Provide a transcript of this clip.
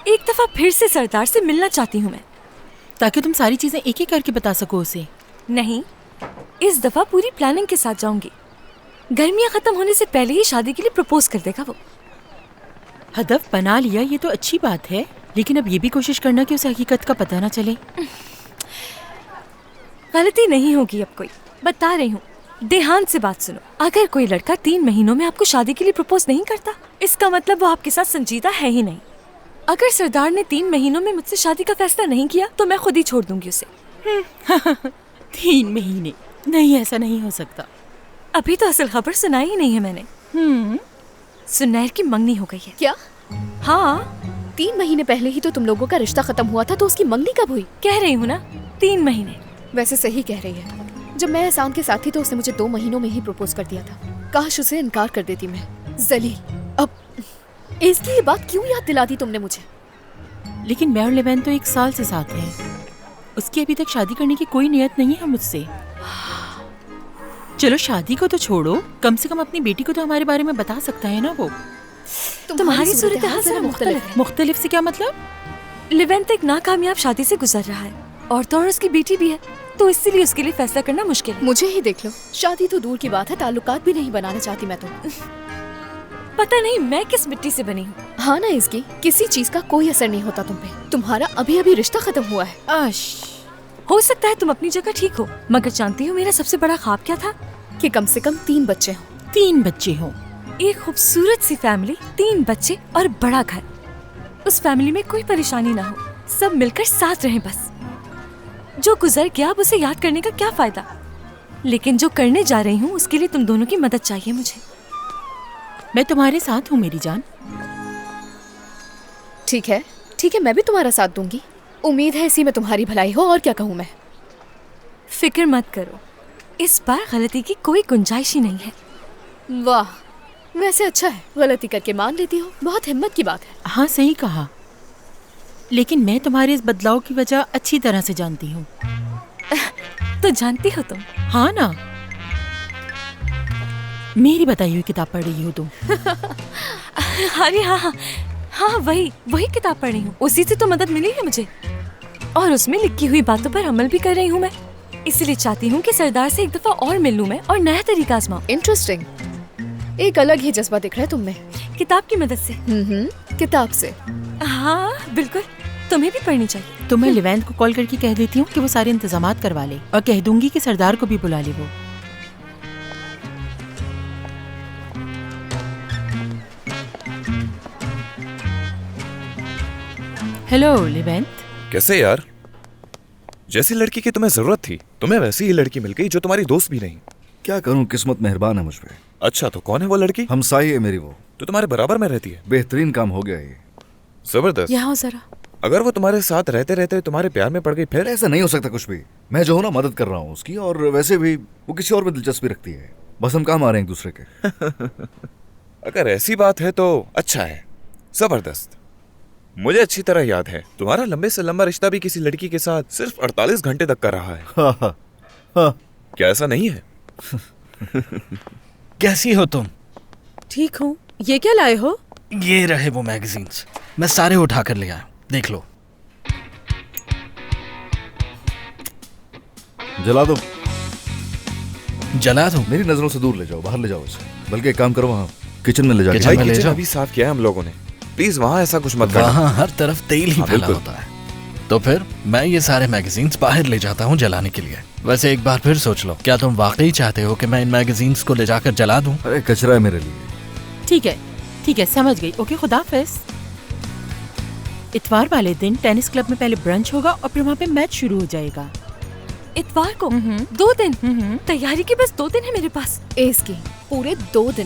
एक दफा फिर से सरदार से मिलना चाहती हूँ मैं। ताकि तुम सारी चीजें एक एक करके बता सको उसे। नहीं, इस दफा पूरी प्लानिंग के साथ जाऊंगी। गर्मियाँ खत्म होने से पहले ही शादी के लिए प्रपोज कर देगा वो। हदफ बना लिया ये तो अच्छी बात है, लेकिन अब ये भी कोशिश करना कि उसे हकीकत का पता ना चले। गलती नहीं होगी अब कोई, बता रही हूँ। ध्यान से बात सुनो, अगर कोई लड़का 3 महीनों में आपको शादी के लिए प्रपोज नहीं करता, इसका मतलब वो आपके साथ संजीदा है ही नहीं। अगर सरदार ने 3 महीनों में मुझसे शादी का फैसला नहीं किया तो मैं खुद ही छोड़ दूंगी उसे। 3 महीने? नहीं, ऐसा नहीं हो सकता। अभी तो असल खबर सुनाई ही नहीं है मैंने। सुनैर की मंगनी हो गई है। क्या? हाँ, 3 महीने पहले ही तो तुम लोगों का रिश्ता खत्म हुआ था, तो उसकी मंगनी कब हुई? कह रही हूँ ना, 3 महीने। वैसे सही कह रही है। जब मैं एहसान के साथ थी तो उसने मुझे 2 महीनों में ही प्रपोज कर दिया था। काश उसे इनकार कर देती मैं। जलील, अब इसकी ये बात क्यों याद दिला दी तुमने मुझे? लेकिन मैं और लेवैन तो 1 साल से साथ हैं। उसकी अभी तक शादी करने की कोई नियत नहीं है मुझसे। चलो शादी को तो छोड़ो, कम से कम अपनी बेटी को तो हमारे बारे में बता सकता है ना वो। तुम्हारी सूरत हाल जरा मुख्तलिफ है। मुख्तलिफ से क्या मतलब? लेवेंट एक नाकामयाब शादी से गुजर रहा है और तो और उसकी बेटी भी है, तो इसीलिए उसके लिए फैसला करना मुश्किल है। मुझे ही देख लो, शादी तो दूर की बात है, ताल्लुकात भी नहीं बनाना चाहती मैं तो। पता नहीं मैं किस मिट्टी से बनी हूँ। हाँ ना, इसकी किसी चीज का कोई असर नहीं होता तुम पे। तुम्हारा अभी अभी रिश्ता खत्म हुआ है। हो सकता है तुम अपनी जगह ठीक हो, मगर जानती हो मेरा सबसे बड़ा ख्वाब क्या था? कि कम से कम 3 बच्चे हों। 3 बच्चे हों, एक खूबसूरत सी फैमिली, 3 बच्चे और बड़ा घर। उस फैमिली में कोई परेशानी ना हो, सब मिलकर साथ रहें बस। जो गुजर गया अब उसे याद करने का क्या फायदा, लेकिन जो करने जा रही हूँ उसके लिए तुम दोनों की मदद चाहिए मुझे। मैं तुम्हारे साथ हूँ मेरी जान। ठीक है, मैं भी तुम्हारा साथ दूंगी। उम्मीद है इसी में तुम्हारी भलाई हो, और क्या कहूँ मैं। फिक्र मत करो, इस बार गलती की कोई गुंजाइश ही नहीं है। वाह, वैसे अच्छा है, गलती करके मान लेती हो, बहुत हिम्मत की बात है। हाँ सही कहा, लेकिन मैं तुम्हारे इस बदलाव की वजह अच्छी तरह से जानती हूँ। तो जानती हो तुम? हाँ ना, मेरी बताई हुई किताब पढ़ रही हो तुम। अरे हाँ, वही किताब पढ़ रही हूँ। उसी से तो मदद मिली है मुझे, और उसमें लिखी हुई बातों पर अमल भी कर रही हूँ मैं। इसलिए चाहती हूँ कि सरदार से एक दफा और मिल लूँ मैं और नया तरीका आजमाऊं। इंटरेस्टिंग, एक अलग ही जज्बा दिख रहा है तुम में। किताब की मदद से? किताब से? हाँ बिल्कुल, तुम्हें भी पढ़नी चाहिए। तो मैं लेवैन को कॉल करके कह देती हूँ कि वो सारे इंतजामात करवा ले, और कह दूंगी कि सरदार को भी बुला ले वो। हेलो लेवैन। कैसे यार? जैसी लड़की की तुम्हें जरूरत थी, तुम्हें वैसी ही लड़की मिल गई जो तुम्हारी दोस्त भी नहीं। क्या करूं, किस्मत मेहरबान है मुझ पे। अच्छा, तो कौन है वो लड़की? हमसाई है मेरी वो। तो तुम्हारे बराबर में रहती है? बेहतरीन काम हो गया ये। जबरदस्त। यहाँ जरा। अगर वो तुम्हारे साथ रहते रहते तुम्हारे प्यार में पड़ गई फिर? ऐसा नहीं हो सकता कुछ भी। मैं जो हूं ना, मदद कर रहा हूँ उसकी, और वैसे भी वो किसी और में दिलचस्पी रखती है। बस हम काम आ रहे हैं एक दूसरे के। अगर ऐसी बात है तो अच्छा है, जबरदस्त। मुझे अच्छी तरह याद है तुम्हारा लंबे से लंबा रिश्ता भी किसी लड़की के साथ सिर्फ 48 घंटे तक का रहा है। क्या ऐसा नहीं है? कैसी हो तुम? ठीक हूँ। ये क्या लाए हो? ये रहे वो मैगजीन्स, मैं सारे उठा कर ले आया, देख लो। जला दो। जला दो? मेरी नजरों से दूर ले जाओ, बाहर ले जाओ इसे। बल्कि एक काम करो, वहाँ किचन में ले जाके। किचन में ले किचन जाओ। अभी साफ किया है हम लोगों ने, प्लीज वहाँ ऐसा कुछ मत करना। वहाँ हर तरफ तेल ही हाँ, फैला बिल्कुल। होता है। तो फिर मैं ये सारे मैगजीन्स बाहर ले जाता हूँ जलाने के लिए। वैसे एक बार फिर सोच लो, क्या तुम वाकई चाहते हो कि मैं इन मैगजीन्स को ले जाकर जला दूं? अरे कचरा है मेरे लिए। ठीक है, समझ गई। ओके, खुदाफिज। इतवार वाले दिन टेनिस क्लब में पहले ब्रंच होगा और फिर वहाँ पे मैच शुरू हो जाएगा। इतवार को? 2 दिन? तैयारी के बस 2 दिन है मेरे पास। इसकी पूरे 2 दिन